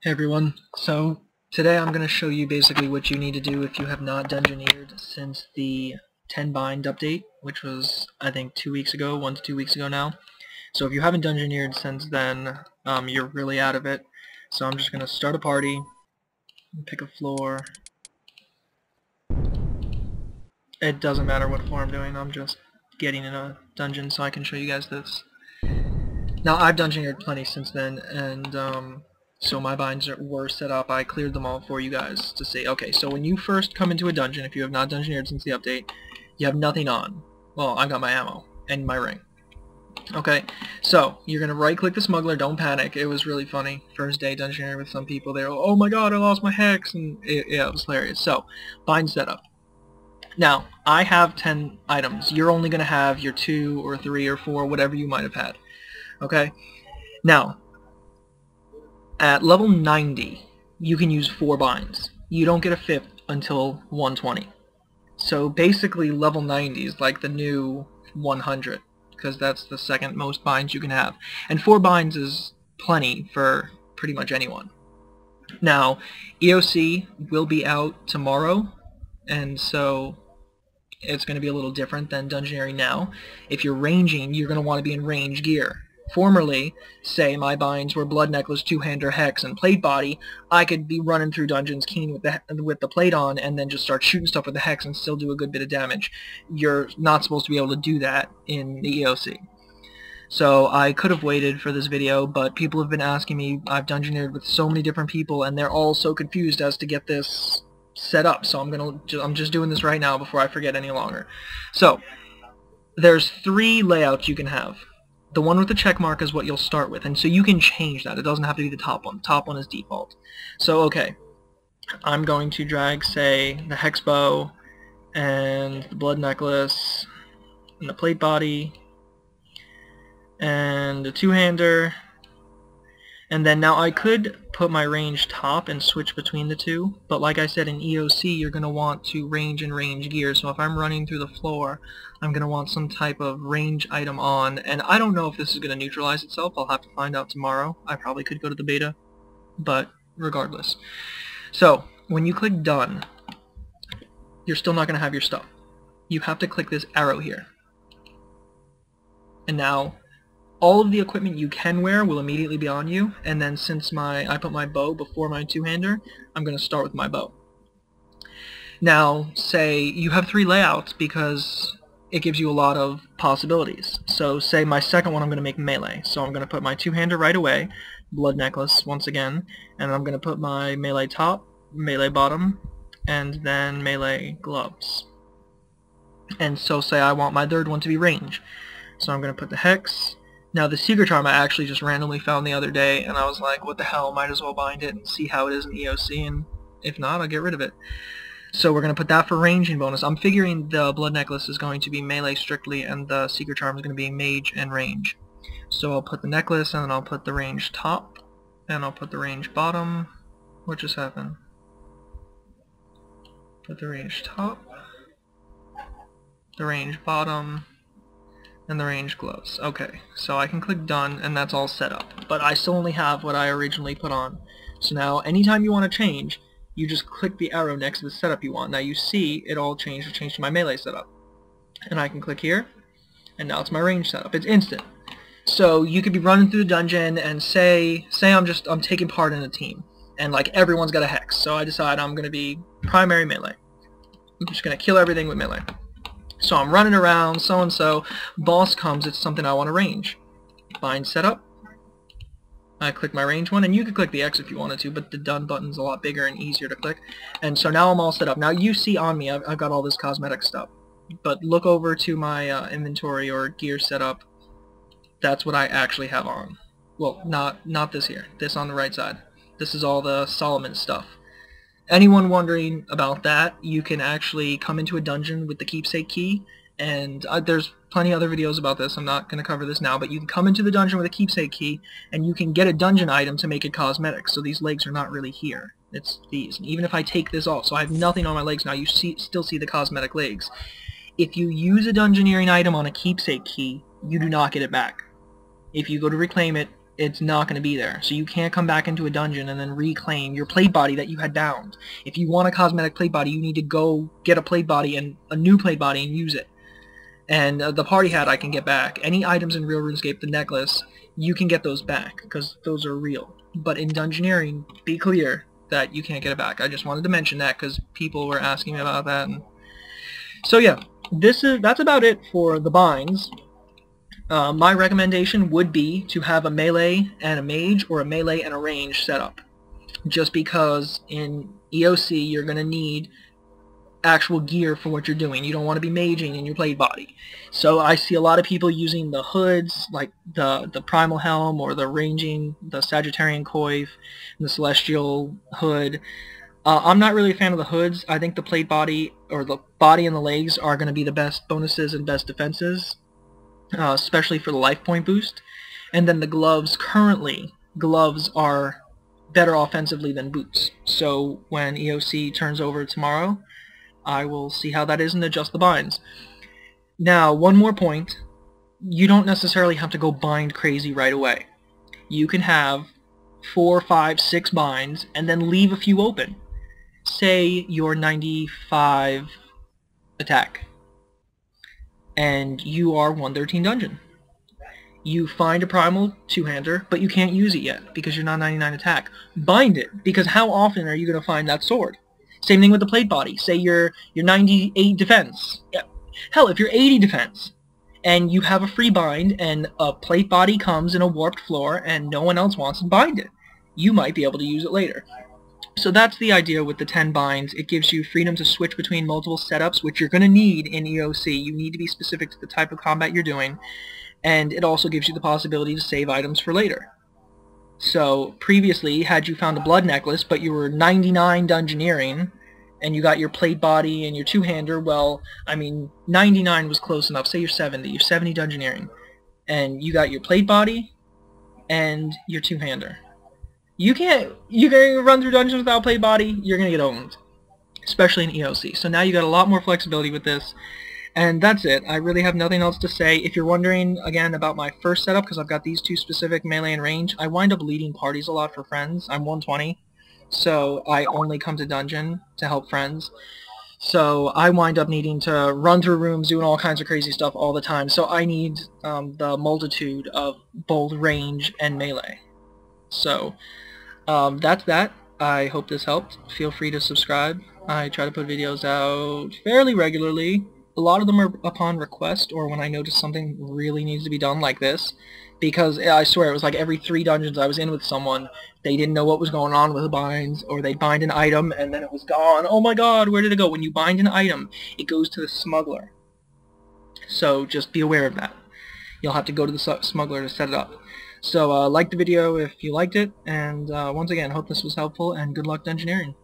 Hey everyone, so today I'm going to show you basically what you need to do if you have not dungeoneered since the 10 bind update, which was I think 2 weeks ago, 1 to 2 weeks ago now. So if you haven't dungeoneered since then, you're really out of it. So I'm just going to start a party, pick a floor. It doesn't matter what floor I'm doing, I'm just getting in a dungeon so I can show you guys this. Now I've dungeoneered plenty since then, and so my binds were set up. I cleared them all for you guys to see. Okay, so when you first come into a dungeon, if you have not dungeoneered since the update, you have nothing on. Well, I got my ammo and my ring. Okay, so you're going to right-click the smuggler. Don't panic. It was really funny. First day dungeoneering with some people. They were, oh my god, I lost my hex, and it was hilarious. So, bind setup. Now, I have 10 items. You're only going to have your 2 or 3 or 4, whatever you might have had. Okay? Now, at level 90, you can use 4 binds. You don't get a 5th until 120. So basically, level 90 is like the new 100, because that's the second most binds you can have. And 4 binds is plenty for pretty much anyone. Now, EOC will be out tomorrow, and so it's going to be a little different than Dungeoneering now. If you're ranging, you're going to want to be in range gear. Formerly, say my binds were Blood Necklace, Two-Hander, Hex, and Plate Body, I could be running through dungeons keen with the plate on and then just start shooting stuff with the Hex and still do a good bit of damage. You're not supposed to be able to do that in the EOC. So I could have waited for this video, but people have been asking me. I've dungeoneered with so many different people, and they're all so confused as to get this set up. So I'm just doing this right now before I forget any longer. So there's 3 layouts you can have. The one with the check mark is what you'll start with, and so you can change that. It doesn't have to be the top one. The top one is default. So, okay, I'm going to drag, say, the Hex Bow, and the Blood Necklace, and the Plate Body, and the Two-Hander, and then now I could put my range top and switch between the two, but like I said, in EOC you're going to want to range and range gear, so if I'm running through the floor, I'm going to want some type of range item on, and I don't know if this is going to neutralize itself. I'll have to find out tomorrow. I probably could go to the beta, but regardless. So, when you click done, you're still not going to have your stuff. You have to click this arrow here. And now, all of the equipment you can wear will immediately be on you, and then since I put my bow before my two-hander, I'm going to start with my bow. Now, say you have 3 layouts because it gives you a lot of possibilities. So say my second one I'm going to make melee, so I'm going to put my two-hander right away, Blood Necklace once again, and I'm going to put my melee top, melee bottom, and then melee gloves. And so say I want my third one to be range, so I'm going to put the Hex. Now the Secret Charm I actually just randomly found the other day, and I was like, what the hell, might as well bind it and see how it is in EOC, and if not, I'll get rid of it. So we're going to put that for ranging bonus. I'm figuring the Blood Necklace is going to be melee strictly, and the Secret Charm is going to be mage and range. So I'll put the necklace, and then I'll put the range top, and I'll put the range bottom. What just happened? Put the range top, the range bottom, and the range gloves. Okay, so I can click done, and that's all set up. But I still only have what I originally put on. So now, anytime you want to change, you just click the arrow next to the setup you want. Now you see it all changed. It changed to my melee setup. And I can click here, and now it's my range setup. It's instant. So you could be running through the dungeon and say I'm taking part in a team, and like everyone's got a hex. So I decide I'm going to be primary melee. I'm just going to kill everything with melee. So I'm running around, so-and-so, boss comes, it's something I want to range. Bind setup. I click my range one, and you could click the X if you wanted to, but the done button's a lot bigger and easier to click. And so now I'm all set up. Now you see on me, I've got all this cosmetic stuff. But look over to my inventory or gear setup. That's what I actually have on. Well, not this here. This on the right side. This is all the Solomon stuff. Anyone wondering about that, you can actually come into a dungeon with the keepsake key, and there's plenty of other videos about this. I'm not going to cover this now, but you can come into the dungeon with a keepsake key, and you can get a dungeon item to make it cosmetic, so these legs are not really here. It's these. And even if I take this off, so I have nothing on my legs now, you still see the cosmetic legs. If you use a dungeoneering item on a keepsake key, you do not get it back. If you go to reclaim it, it's not going to be there. So you can't come back into a dungeon and then reclaim your plate body that you had downed. If you want a cosmetic plate body, you need to go get a plate body and a new plate body and use it. And the party hat I can get back. Any items in real RuneScape, the necklace, you can get those back because those are real. But in Dungeoneering, be clear that you can't get it back. I just wanted to mention that because people were asking me about that. And so yeah, that's about it for the binds. My recommendation would be to have a melee and a mage or a melee and a range setup. Just because in EOC you're going to need actual gear for what you're doing. You don't want to be maging in your plate body. So I see a lot of people using the hoods, like the primal helm or the ranging, the Sagittarian coif, and the celestial hood. I'm not really a fan of the hoods. I think the plate body, or the body and the legs, are going to be the best bonuses and best defenses, especially for the life point boost. And then the gloves, currently, gloves are better offensively than boots. So when EOC turns over tomorrow, I will see how that is and adjust the binds. Now, one more point. You don't necessarily have to go bind crazy right away. You can have 4, 5, 6 binds and then leave a few open. Say you're 95 attack and you are 113 dungeon. You find a primal two-hander, but you can't use it yet because you're not 99 attack. Bind it, because how often are you going to find that sword? Same thing with the plate body. Say you're 98 defense. Yeah. Hell, if you're 80 defense, and you have a free bind, and a plate body comes in a warped floor, and no one else wants to bind it, you might be able to use it later. So that's the idea with the 10 binds. It gives you freedom to switch between multiple setups, which you're going to need in EOC. You need to be specific to the type of combat you're doing, and it also gives you the possibility to save items for later. So previously, had you found a blood necklace, but you were 99 dungeoneering, and you got your plate body and your two-hander, well, I mean, 99 was close enough. Say you're 70 dungeoneering, and you got your plate body and your two-hander. You can run through dungeons without plate body, you're gonna get owned, especially in EOC. So now you got a lot more flexibility with this. And that's it. I really have nothing else to say. If you're wondering, again, about my first setup, because I've got these two specific, melee and range, I wind up leading parties a lot for friends. I'm 120, so I only come to dungeon to help friends. So I wind up needing to run through rooms, doing all kinds of crazy stuff all the time. So I need the multitude of both range and melee. So that's that. I hope this helped. Feel free to subscribe. I try to put videos out fairly regularly. A lot of them are upon request, or when I notice something really needs to be done, like this. Because I swear it was like every 3 dungeons I was in with someone, they didn't know what was going on with the binds, or they'd bind an item and then it was gone. Oh my god, where did it go? When you bind an item, it goes to the smuggler. So just be aware of that. You'll have to go to the smuggler to set it up. So like the video if you liked it, and once again, hope this was helpful, and good luck dungeoneering.